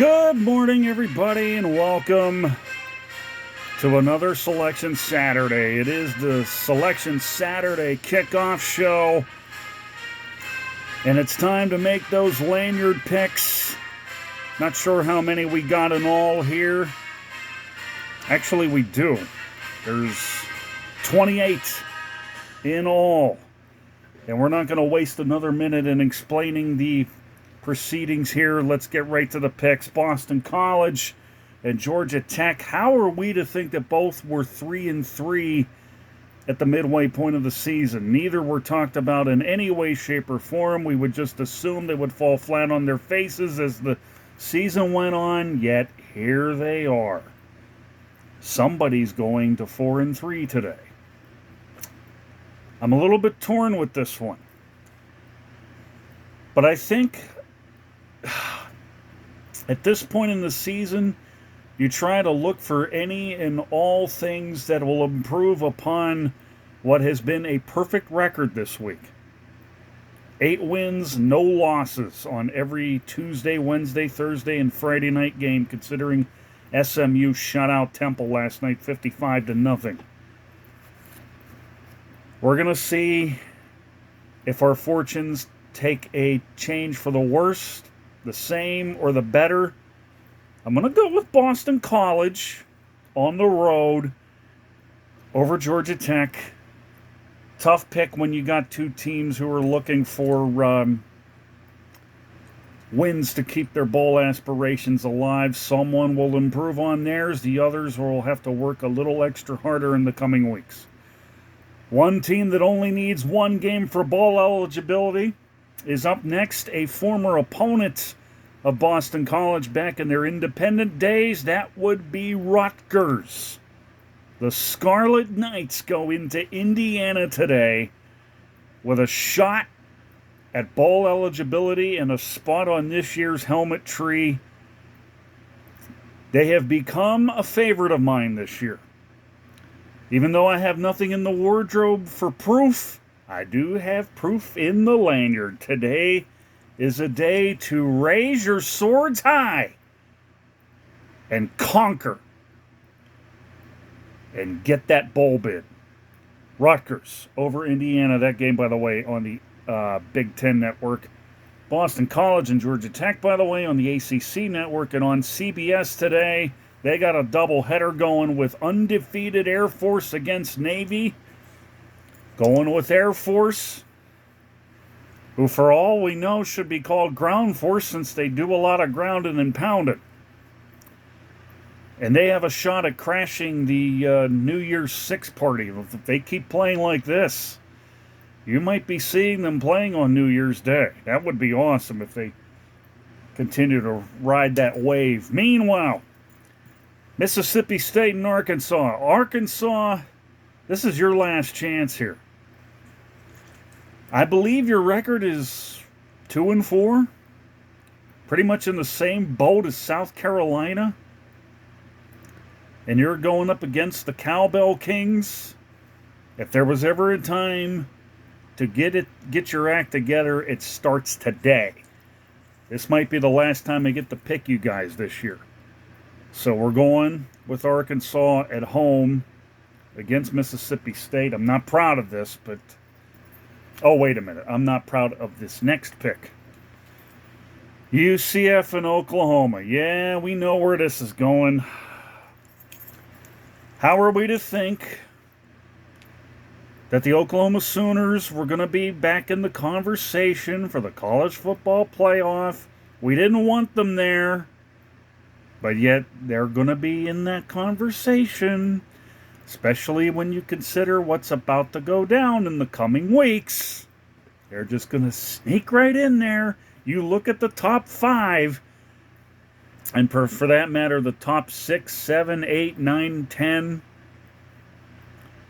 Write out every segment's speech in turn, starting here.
Good morning, everybody, and welcome to another Selection Saturday. It is the Selection Saturday Kickoff show, and it's time to make those Lanyard picks. Not sure how many we got in all here. Actually, we do. There's 28 in all, and we're not going to waste another minute in explaining the proceedings here. Let's get right to the picks. Boston College and Georgia Tech. How are we to think that both were 3-3 at the midway point of the season? Neither were talked about in any way, shape, or form. We would just assume they would fall flat on their faces as the season went on, yet here they are. Somebody's going to 4-3 today. I'm a little bit torn with this one, but I think at this point in the season, you try to look for any and all things that will improve upon what has been a perfect record this week. 8 wins, no losses on every Tuesday, Wednesday, Thursday, and Friday night game, considering SMU shut out Temple last night 55-0. We're going to see if our fortunes take a change for the worst, the same, or the better. I'm going to go with Boston College on the road over Georgia Tech. Tough pick when you got two teams who are looking for wins to keep their bowl aspirations alive. Someone will improve on theirs. The others will have to work a little extra harder in the coming weeks. One team that only needs one game for bowl eligibility is up next, a former opponent of Boston College back in their independent days. That would be Rutgers. The Scarlet Knights go into Indiana today with a shot at bowl eligibility and a spot on this year's helmet tree. They have become a favorite of mine this year. Even though I have nothing in the wardrobe for proof, I do have proof in the lanyard. Today is a day to raise your swords high and conquer and get that bowl bid. Rutgers over Indiana. That game, by the way, on the Big Ten Network. Boston College and Georgia Tech, by the way, on the ACC Network. And on CBS today, they got a doubleheader going with undefeated Air Force against Navy. Going with Air Force, who for all we know should be called Ground Force since they do a lot of grounding and pounding. And they have a shot at crashing the New Year's Six party. If they keep playing like this, you might be seeing them playing on New Year's Day. That would be awesome if they continue to ride that wave. Meanwhile, Mississippi State and Arkansas. Arkansas, this is your last chance here. I believe your record is 2-4. Pretty much in the same boat as South Carolina. And you're going up against the Cowbell Kings. If there was ever a time to get your act together, it starts today. This might be the last time I get to pick you guys this year. So we're going with Arkansas at home against Mississippi State. I'm not proud of this, but oh, wait a minute. I'm not proud of this next pick. UCF and Oklahoma. Yeah, we know where this is going. How are we to think that the Oklahoma Sooners were going to be back in the conversation for the college football playoff? We didn't want them there, but yet they're going to be in that conversation, especially when you consider what's about to go down in the coming weeks. They're just going to sneak right in there. You look at the top 5, and for that matter, the top 6, 7, 8, 9, 10.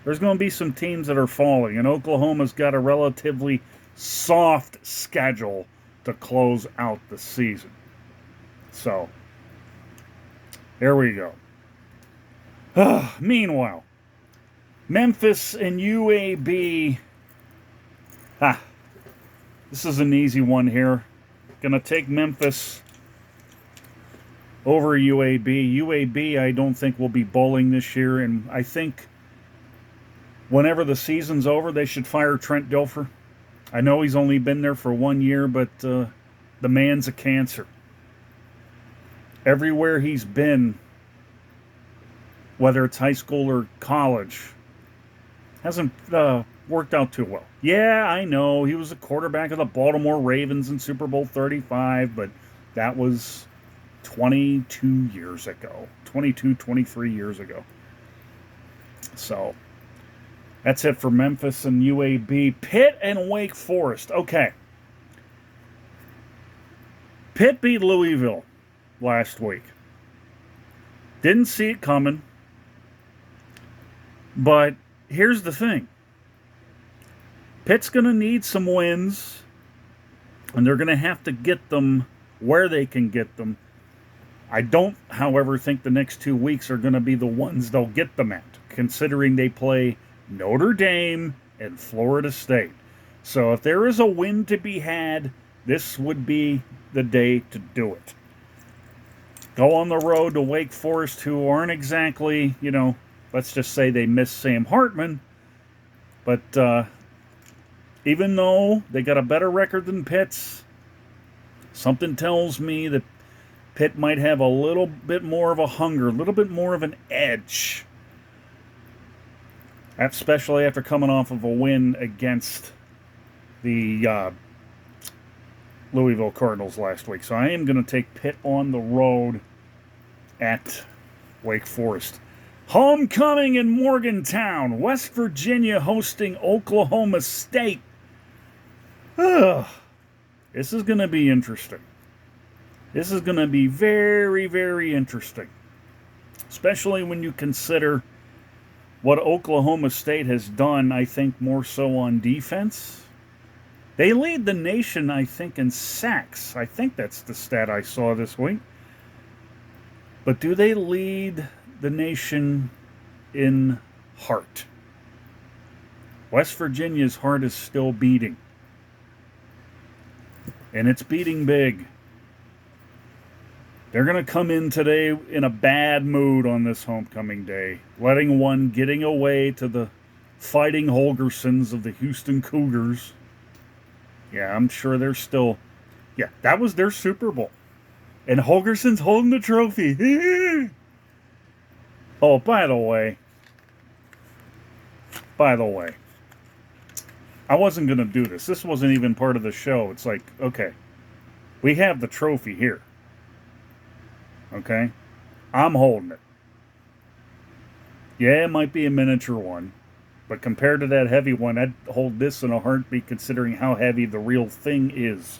There's going to be some teams that are falling, and Oklahoma's got a relatively soft schedule to close out the season. So, there we go. Meanwhile, Memphis and UAB. This is an easy one here. Going to take Memphis over UAB. UAB, I don't think will be bowling this year, and I think whenever the season's over, they should fire Trent Dilfer. I know he's only been there for 1 year, but the man's a cancer. Everywhere he's been, whether it's high school or college, hasn't worked out too well. Yeah, I know he was a quarterback of the Baltimore Ravens in Super Bowl 35, but that was 22 years ago. 22, 23 years ago. So that's it for Memphis and UAB. Pitt and Wake Forest. Okay. Pitt beat Louisville last week. Didn't see it coming. But here's the thing. Pitt's going to need some wins, and they're going to have to get them where they can get them. I don't, however, think the next 2 weeks are going to be the ones they'll get them at, considering they play Notre Dame and Florida State. So if there is a win to be had, this would be the day to do it. Go on the road to Wake Forest, who aren't exactly, let's just say they miss Sam Hartman. But even though they got a better record than Pitt's, something tells me that Pitt might have a little bit more of a hunger, a little bit more of an edge. Especially after coming off of a win against the Louisville Cardinals last week. So I am going to take Pitt on the road at Wake Forest. Homecoming in Morgantown. West Virginia hosting Oklahoma State. This is going to be interesting. This is going to be very, very interesting. Especially when you consider what Oklahoma State has done, I think, more so on defense. They lead the nation, I think, in sacks. I think that's the stat I saw this week. But do they lead the nation in heart? West Virginia's heart is still beating. And it's beating big. They're going to come in today in a bad mood on this homecoming day, getting away to the Fighting Holgersons of the Houston Cougars. Yeah, I'm sure they're still... Yeah, that was their Super Bowl. And Holgerson's holding the trophy. Oh, by the way, I wasn't going to do this. This wasn't even part of the show. It's like, okay, we have the trophy here. Okay? I'm holding it. Yeah, it might be a miniature one. But compared to that heavy one, I'd hold this in a heartbeat considering how heavy the real thing is.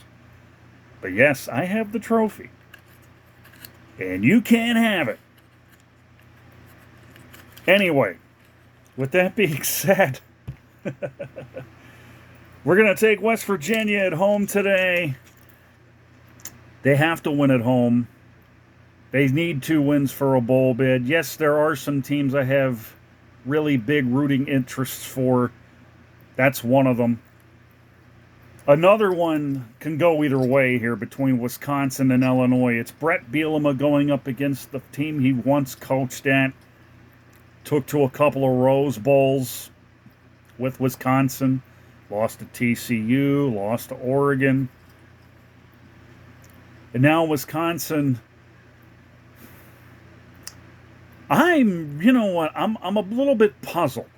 But yes, I have the trophy. And you can't have it. Anyway, with that being said, we're going to take West Virginia at home today. They have to win at home. They need 2 wins for a bowl bid. Yes, there are some teams I have really big rooting interests for. That's one of them. Another one can go either way here between Wisconsin and Illinois. It's Brett Bielema going up against the team he once coached at. Took to a couple of Rose Bowls with Wisconsin. Lost to TCU, lost to Oregon. And now Wisconsin... I'm a little bit puzzled.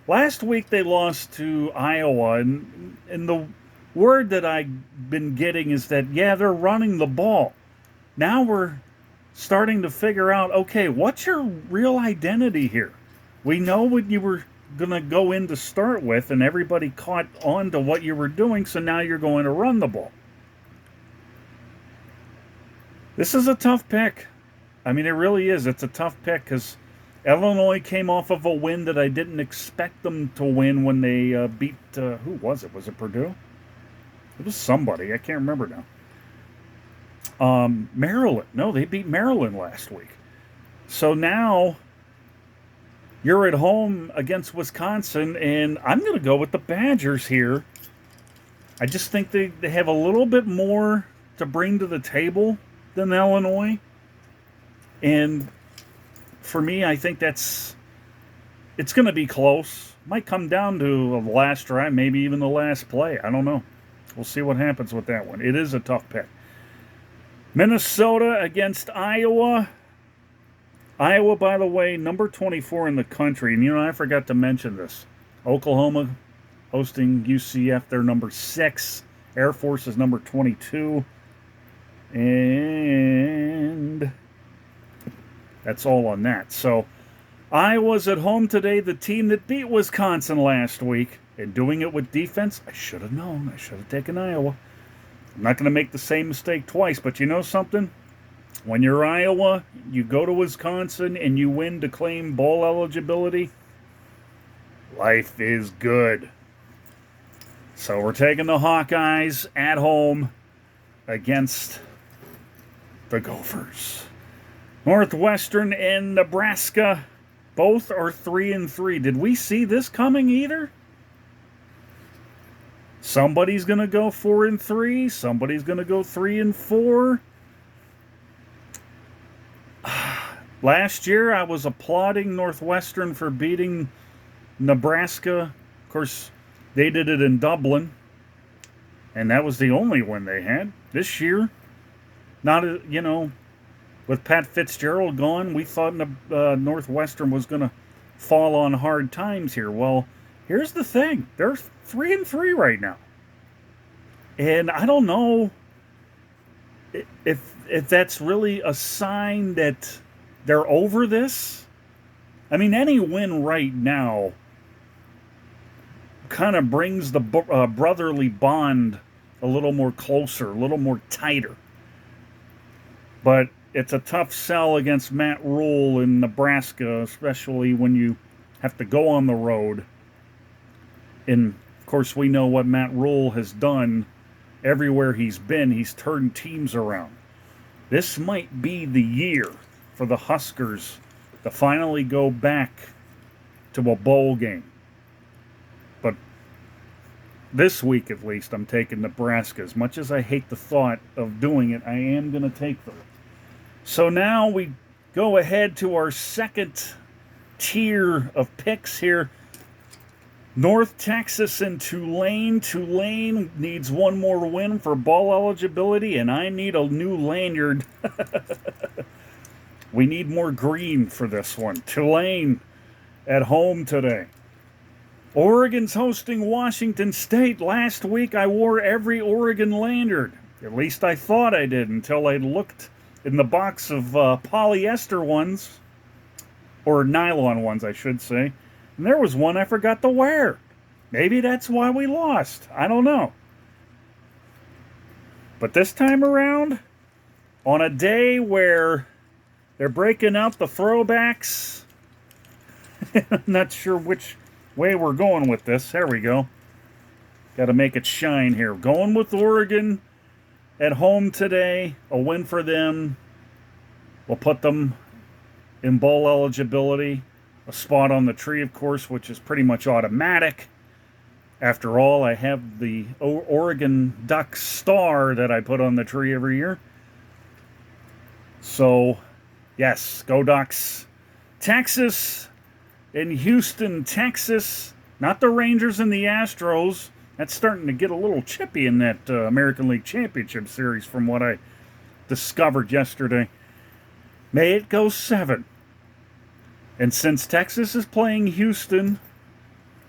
Last week they lost to Iowa, and the word that I've been getting is that, yeah, they're running the ball. Now we're starting to figure out, okay, what's your real identity here? We know what you were going to go in to start with, and everybody caught on to what you were doing, so now you're going to run the ball. This is a tough pick. I mean, it really is. It's a tough pick because Illinois came off of a win that I didn't expect them to win when they beat, who was it? Was it Purdue? It was somebody. I can't remember now. Maryland. No, they beat Maryland last week. So now you're at home against Wisconsin, and I'm going to go with the Badgers here. I just think they have a little bit more to bring to the table than Illinois. And for me, I think it's going to be close. Might come down to the last drive, maybe even the last play. I don't know. We'll see what happens with that one. It is a tough pick. Minnesota against Iowa. Iowa, by the way, number 24 in the country. And, I forgot to mention this. Oklahoma hosting UCF. They're number 6. Air Force is number 22. And that's all on that. So Iowa's at home today, the team that beat Wisconsin last week. And doing it with defense, I should have known. I should have taken Iowa. I'm not going to make the same mistake twice, but you know something? When you're Iowa, you go to Wisconsin and you win to claim bowl eligibility, life is good. So we're taking the Hawkeyes at home against the Gophers. Northwestern and Nebraska, both are 3-3. Did we see this coming either? Somebody's going to go 4-3. Somebody's going to go 3-4. Last year, I was applauding Northwestern for beating Nebraska. Of course, they did it in Dublin, and that was the only win they had. This year, with Pat Fitzgerald gone, we thought Northwestern was going to fall on hard times here. Well, here's the thing. They're 3-3 right now. And I don't know if that's really a sign that they're over this. I mean, any win right now kind of brings the brotherly bond a little more closer, a little more tighter. But it's a tough sell against Matt Rule in Nebraska, especially when you have to go on the road. And, of course, we know what Matt Rule has done everywhere he's been. He's turned teams around. This might be the year for the Huskers to finally go back to a bowl game. But this week, at least, I'm taking Nebraska. As much as I hate the thought of doing it, I am going to take them. So now we go ahead to our second tier of picks here. North Texas and Tulane. Tulane needs one more win for bowl eligibility, and I need a new lanyard. We need more green for this one. Tulane at home today. Oregon's hosting Washington State. Last week I wore every Oregon lanyard. At least I thought I did until I looked in the box of polyester ones, or nylon ones, I should say. And there was one I forgot to wear. Maybe that's why we lost. I don't know. But this time around, on a day where they're breaking out the throwbacks, I'm not sure which way we're going with this. There we go. Got to make it shine here. Going with Oregon at home today. A win for them. We'll put them in bowl eligibility. A spot on the tree, of course, which is pretty much automatic. After all, I have the Oregon Duck star that I put on the tree every year. So, yes, go Ducks. Texas and Houston, Texas. Not the Rangers and the Astros. That's starting to get a little chippy in that American League Championship Series from what I discovered yesterday. May it go 7. And since Texas is playing Houston,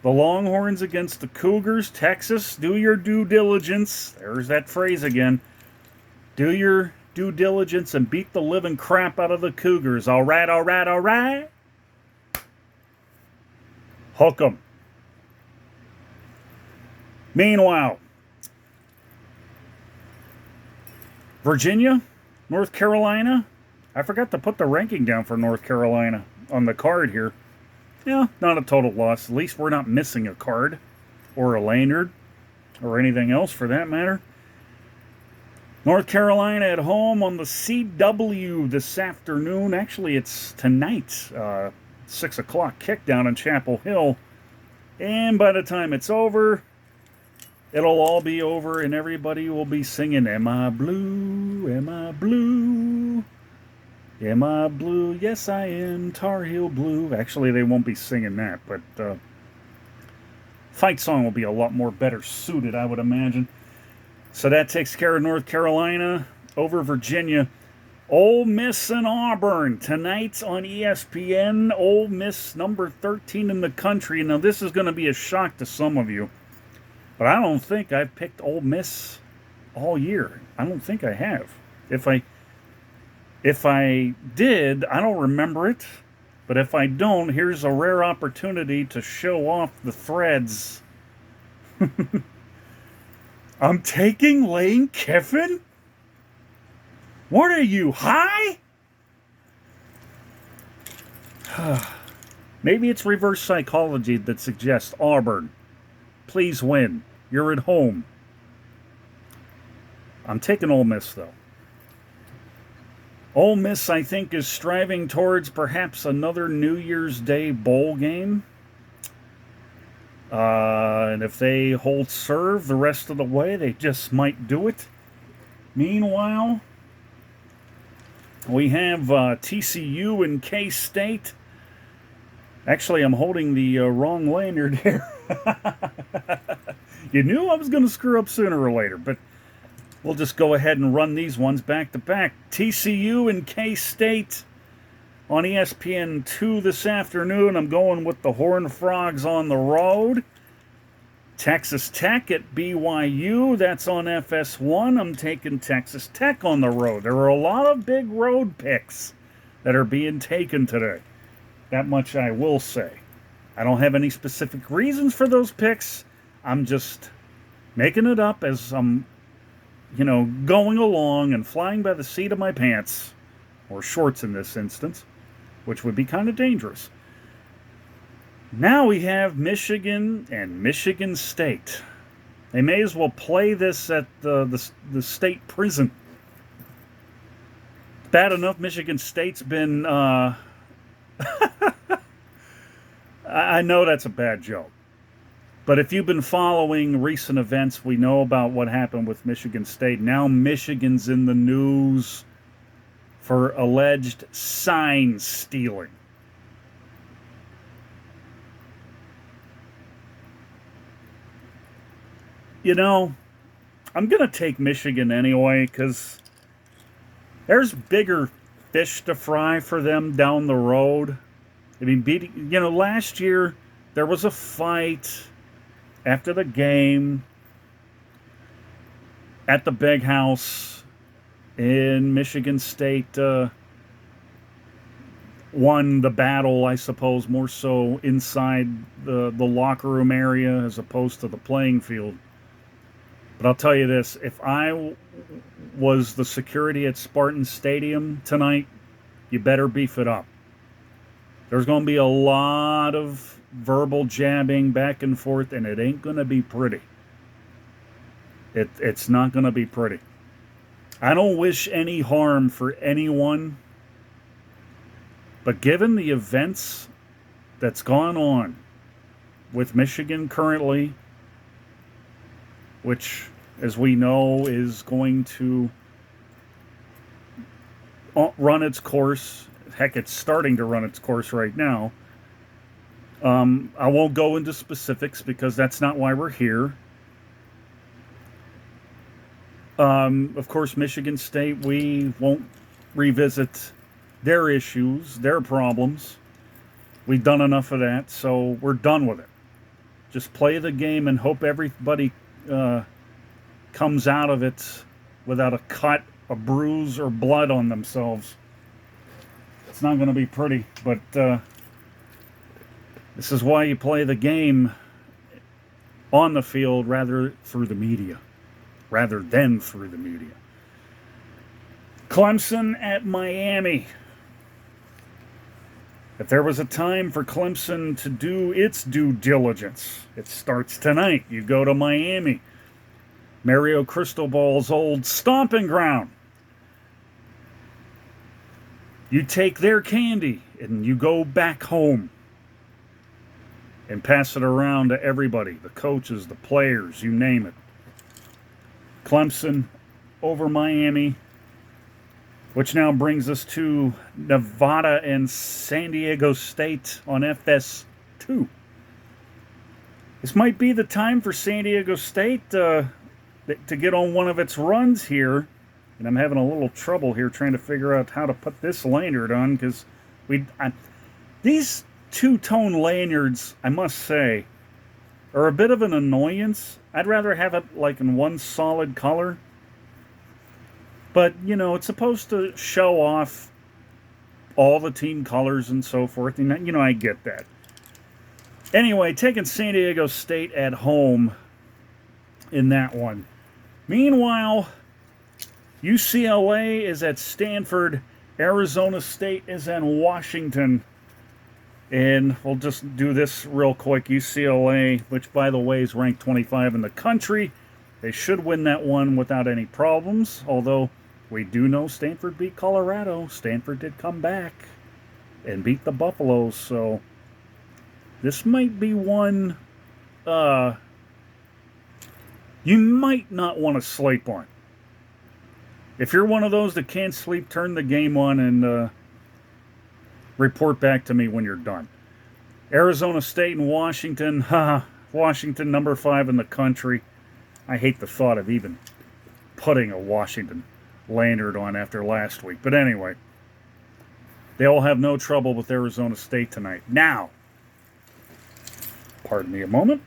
the Longhorns against the Cougars, Texas, do your due diligence. There's that phrase again. Do your due diligence and beat the living crap out of the Cougars. All right, all right, all right. Hook 'em. Meanwhile, Virginia, North Carolina. I forgot to put the ranking down for North Carolina on the card here. Yeah, not a total loss. At least we're not missing a card or a lanyard or anything else for that matter. North Carolina at home on the CW this afternoon. Actually, it's tonight, 6 o'clock kick down in Chapel Hill. And by the time it's over, it'll all be over and everybody will be singing, Am I Blue? Am I Blue? Am I blue? Yes, I am. Tar Heel blue. Actually, they won't be singing that, but fight song will be a lot more better suited, I would imagine. So that takes care of North Carolina over Virginia. Ole Miss and Auburn tonight on ESPN. Ole Miss, number 13 in the country. Now, this is going to be a shock to some of you, but I don't think I've picked Ole Miss all year. I don't think I have. If I did, I don't remember it. But if I don't, here's a rare opportunity to show off the threads. I'm taking Lane Kiffin? What are you, high? Maybe it's reverse psychology that suggests Auburn, please win. You're at home. I'm taking Ole Miss, though. Ole Miss, I think, is striving towards perhaps another New Year's Day bowl game. And if they hold serve the rest of the way, they just might do it. Meanwhile, we have TCU and K-State. Actually, I'm holding the wrong lanyard here. You knew I was going to screw up sooner or later, but we'll just go ahead and run these ones back to back. TCU and K-State on ESPN2 this afternoon. I'm going with the Horned Frogs on the road. Texas Tech at BYU. That's on FS1. I'm taking Texas Tech on the road. There are a lot of big road picks that are being taken today. That much I will say. I don't have any specific reasons for those picks. I'm just making it up as I'm, going along and flying by the seat of my pants, or shorts in this instance, which would be kind of dangerous. Now we have Michigan and Michigan State. They may as well play this at the state prison. Bad enough Michigan State's been... I know that's a bad joke. But if you've been following recent events, we know about what happened with Michigan State. Now Michigan's in the news for alleged sign stealing. I'm going to take Michigan anyway because there's bigger fish to fry for them down the road. I mean, last year there was a fight after the game at the Big House in Michigan State. Won the battle, I suppose, more so inside the locker room area as opposed to the playing field. But I'll tell you this, if I was the security at Spartan Stadium tonight, you better beef it up. There's going to be a lot of verbal jabbing back and forth, and it ain't going to be pretty. It's not going to be pretty. I don't wish any harm for anyone, but given the events that's gone on with Michigan currently, which, as we know, is going to run its course. Heck, it's starting to run its course right now. I won't go into specifics because that's not why we're here. Of course, Michigan State, we won't revisit their issues, their problems. We've done enough of that, so we're done with it. Just play the game and hope everybody comes out of it without a cut, a bruise, or blood on themselves. It's not going to be pretty, but this is why you play the game on the field rather than through the media. Clemson at Miami. If there was a time for Clemson to do its due diligence, it starts tonight. You go to Miami, Mario Cristobal's old stomping ground. You take their candy and you go back home and pass it around to everybody, the coaches, the players, you name it. Clemson over Miami. which now brings us to Nevada and San Diego State on FS2. This might be the time for San Diego State to get on one of its runs here. And I'm having a little trouble here trying to figure out how to put this lanyard on, because these two-tone lanyards, I must say, are a bit of an annoyance. I'd rather have it like in one solid color. But, you know, it's supposed to show off all the team colors and so forth. And, you know, I get that. Anyway, taking San Diego State at home in that one. Meanwhile, UCLA is at Stanford. Arizona State is in Washington. And we'll just do this real quick. UCLA, which, by the way, is ranked 25 in the country. They should win that one without any problems. Although, we do know Stanford beat Colorado. Stanford did come back and beat the Buffaloes. So, this might be one you might not want to sleep on. If you're one of those that can't sleep, turn the game on and report back to me when you're done. Arizona State and Washington. Washington, number 5 in the country. I hate the thought of even putting a Washington lanyard on after last week. But anyway, they'll have no trouble with Arizona State tonight. Now, pardon me a moment.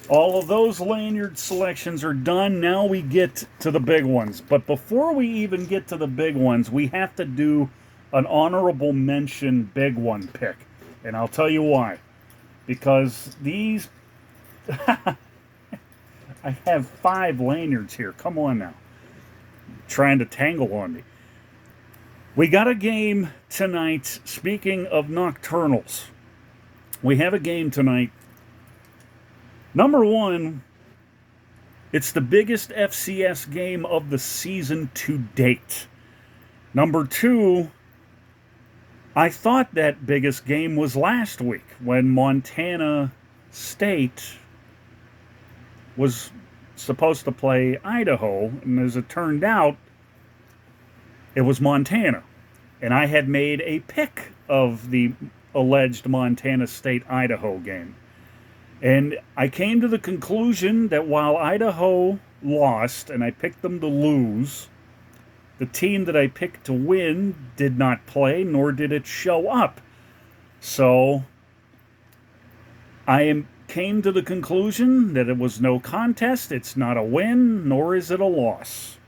All of those lanyard selections are done. Now we get to the big ones. But before we even get to the big ones, we have to do an honorable mention big one pick. And I'll tell you why. Because these... I have 5 lanyards here. Come on now. Trying to tangle on me. We got a game tonight. Speaking of nocturnals, we have a game tonight. Number 1, it's the biggest FCS game of the season to date. Number 2, I thought that biggest game was last week when Montana State was supposed to play Idaho, and as it turned out, it was Montana. And I had made a pick of the alleged Montana State-Idaho game. And I came to the conclusion that while Idaho lost, and I picked them to lose, the team that I picked to win did not play, nor did it show up. So, came to the conclusion that it was no contest, it's not a win, nor is it a loss.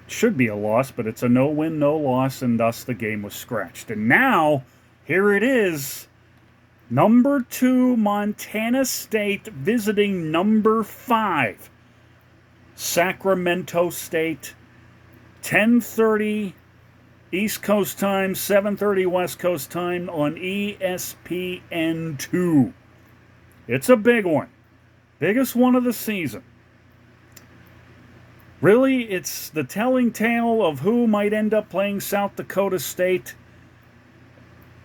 It should be a loss, but it's a no-win, no-loss, and thus the game was scratched. And now, here it is. Number 2, Montana State visiting number 5, Sacramento State. 10:30 East Coast time, 7:30 West Coast time on ESPN2. It's a big one. Biggest one of the season. Really, it's the telling tale of who might end up playing South Dakota State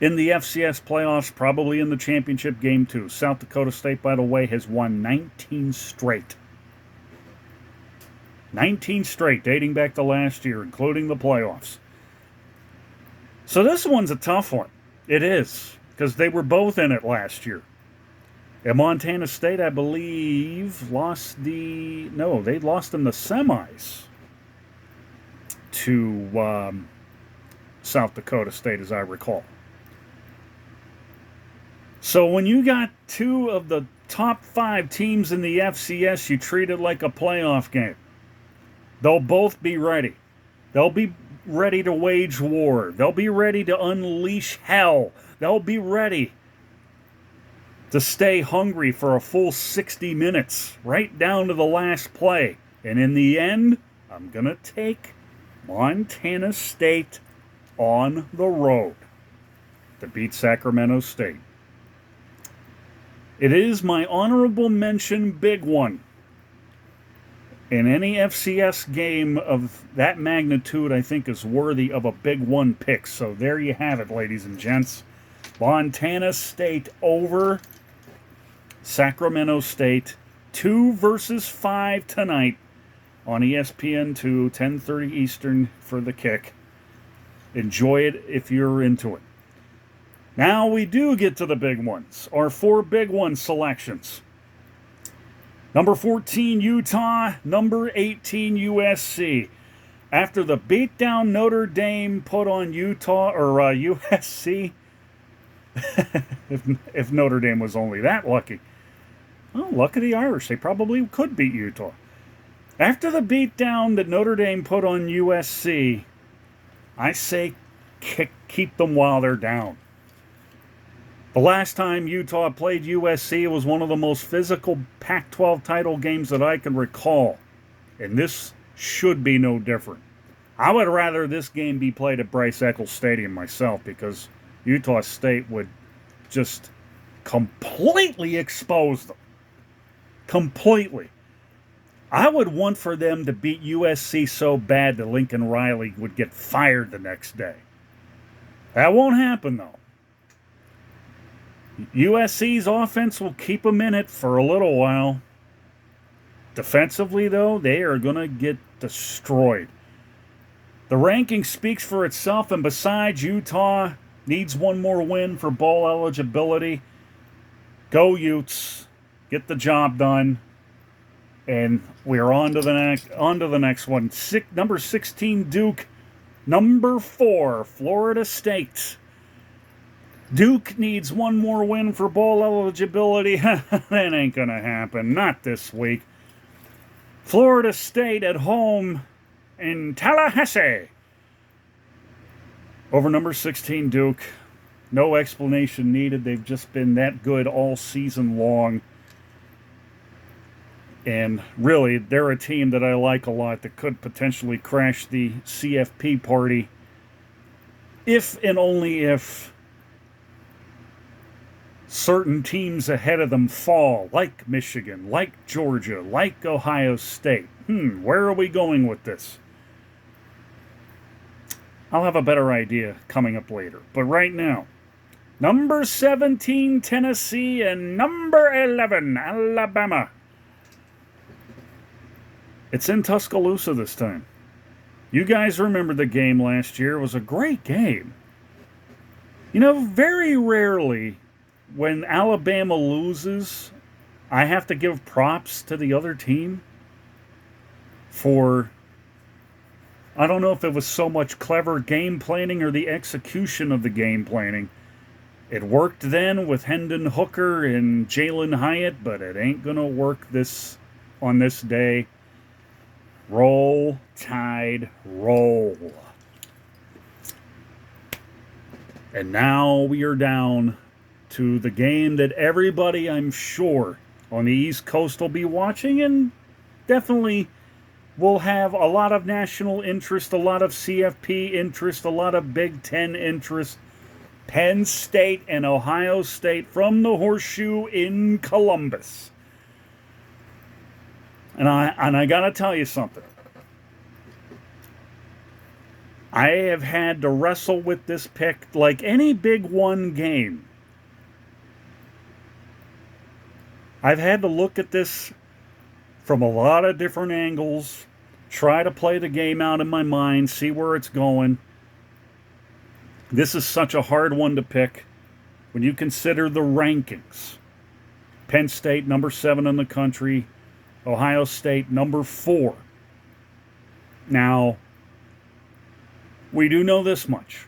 in the FCS playoffs, probably in the championship game too. South Dakota State, by the way, has won 19 straight. 19 straight, dating back to last year, including the playoffs. So this one's a tough one. It is, because they were both in it last year. And Montana State, I believe, they lost in the semis to South Dakota State, as I recall. So when you got 2 of the top 5 teams in the FCS, you treat it like a playoff game. They'll both be ready. They'll be ready to wage war. They'll be ready to unleash hell. They'll be ready to stay hungry for a full 60 minutes, right down to the last play. And in the end, I'm going to take Montana State on the road to beat Sacramento State. It is my honorable mention big one. And any FCS game of that magnitude, I think, is worthy of a big one pick. So there you have it, ladies and gents. Montana State over Sacramento State. 2 versus 5 tonight on ESPN2, 10:30 Eastern for the kick. Enjoy it if you're into it. Now we do get to the big ones, our 4 big one selections. Number 14, Utah. Number 18, USC. After the beatdown Notre Dame put on Utah or USC, if Notre Dame was only that lucky. Well, luck of the Irish. They probably could beat Utah. After the beatdown that Notre Dame put on USC, I say keep them while they're down. The last time Utah played USC, it was one of the most physical Pac-12 title games that I can recall. And this should be no different. I would rather this game be played at Bryce Eccles Stadium myself, because Utah State would just completely expose them. Completely. I would want for them to beat USC so bad that Lincoln Riley would get fired the next day. That won't happen, though. USC's offense will keep them in it for a little while. Defensively, though, they are going to get destroyed. The ranking speaks for itself, and besides, Utah needs one more win for bowl eligibility. Go Utes. Get the job done. And we're on to the next one. Number 16, Duke. Number 4, Florida State. Duke needs one more win for bowl eligibility. That ain't going to happen. Not this week. Florida State at home in Tallahassee. Over number 16, Duke. No explanation needed. They've just been that good all season long. And really, they're a team that I like a lot that could potentially crash the CFP party. If and only if certain teams ahead of them fall, like Michigan, like Georgia, like Ohio State. Where are we going with this? I'll have a better idea coming up later. But right now, number 17, Tennessee, and number 11, Alabama. It's in Tuscaloosa this time. You guys remember the game last year. It was a great game. You know, very rarely when Alabama loses, I have to give props to the other team for, I don't know if it was so much clever game planning or the execution of the game planning. It worked then with Hendon Hooker and Jalen Hyatt, but it ain't going to work on this day. Roll, Tide, roll. And now we are down to the game that everybody, I'm sure, on the East Coast will be watching, and definitely will have a lot of national interest, a lot of CFP interest, a lot of Big Ten interest. Penn State and Ohio State from the Horseshoe in Columbus. And I got to tell you something. I have had to wrestle with this pick like any Big One game. I've had to look at this from a lot of different angles, try to play the game out in my mind, see where it's going. This is such a hard one to pick when you consider the rankings. Penn State, number 7 in the country. Ohio State, number 4. Now, we do know this much.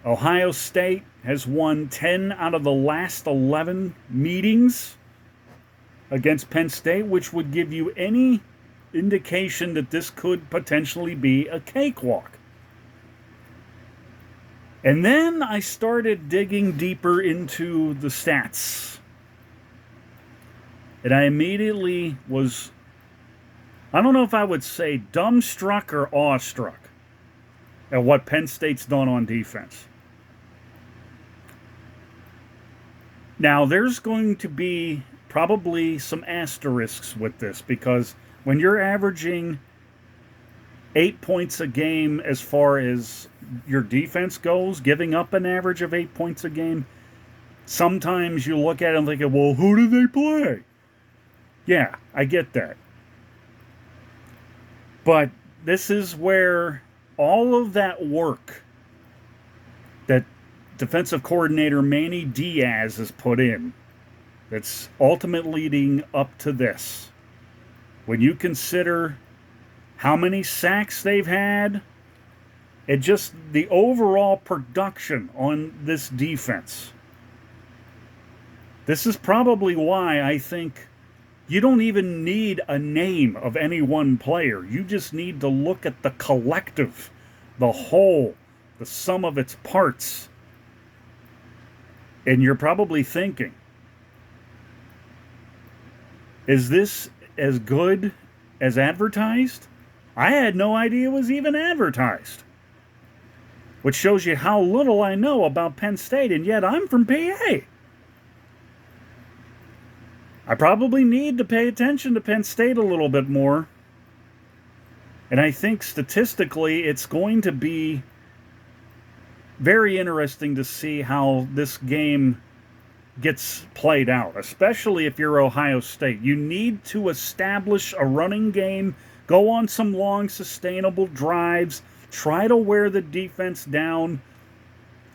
Ohio State has won 10 out of the last 11 meetings against Penn State, which would give you any indication that this could potentially be a cakewalk. And then I started digging deeper into the stats. And I immediately was, I don't know if I would say dumbstruck or awestruck at what Penn State's done on defense. Now, there's going to be probably some asterisks with this, because when you're averaging 8 points a game as far as your defense goes, giving up an average of 8 points a game, sometimes you look at it and think, well, who do they play? Yeah, I get that. But this is where all of that work that defensive coordinator Manny Diaz has put in, that's ultimately leading up to this. When you consider how many sacks they've had, and just the overall production on this defense, this is probably why I think you don't even need a name of any one player. You just need to look at the collective, the whole, the sum of its parts. And you're probably thinking, is this as good as advertised? I had no idea it was even advertised. Which shows you how little I know about Penn State, and yet I'm from PA. I probably need to pay attention to Penn State a little bit more. And I think statistically it's going to be very interesting to see how this game gets played out, especially if you're Ohio State. You need to establish a running game, go on some long, sustainable drives, try to wear the defense down.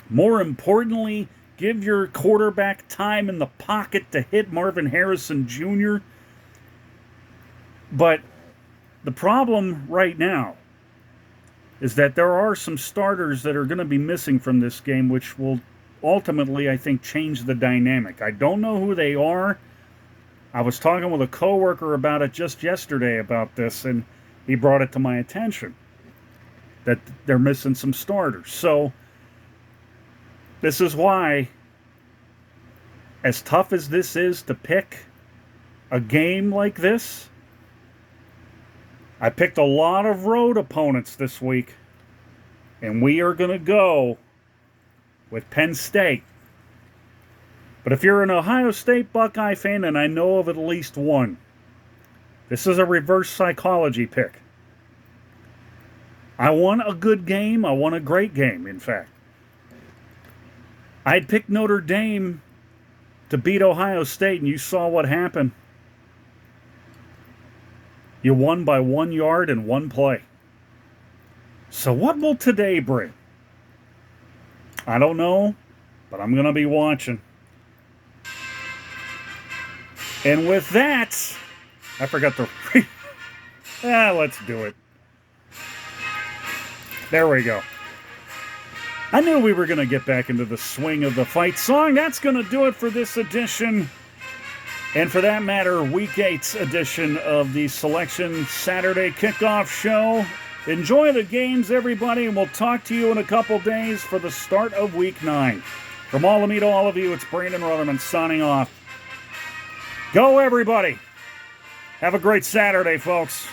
More importantly, give your quarterback time in the pocket to hit Marvin Harrison Jr. But the problem right now is that there are some starters that are going to be missing from this game, which will ultimately, I think, change the dynamic. I don't know who they are. I was talking with a coworker about it just yesterday about this, and he brought it to my attention that they're missing some starters. So this is why, as tough as this is to pick a game like this, I picked a lot of road opponents this week, and we are going to go with Penn State. But if you're an Ohio State Buckeye fan, and I know of at least one, this is a reverse psychology pick. I want a good game. I want a great game, in fact. I'd picked Notre Dame to beat Ohio State, and you saw what happened. You won by 1 yard and 1 play. So what will today bring? I don't know, but I'm going to be watching. And with that, I forgot to let's do it. There we go. I knew we were going to get back into the swing of the fight song. That's going to do it for this edition. And for that matter, Week 8's edition of the Selection Saturday Kickoff Show. Enjoy the games, everybody, and we'll talk to you in a couple days for the start of Week 9. From all of me to all of you, it's Brandon Rutherman signing off. Go, everybody. Have a great Saturday, folks.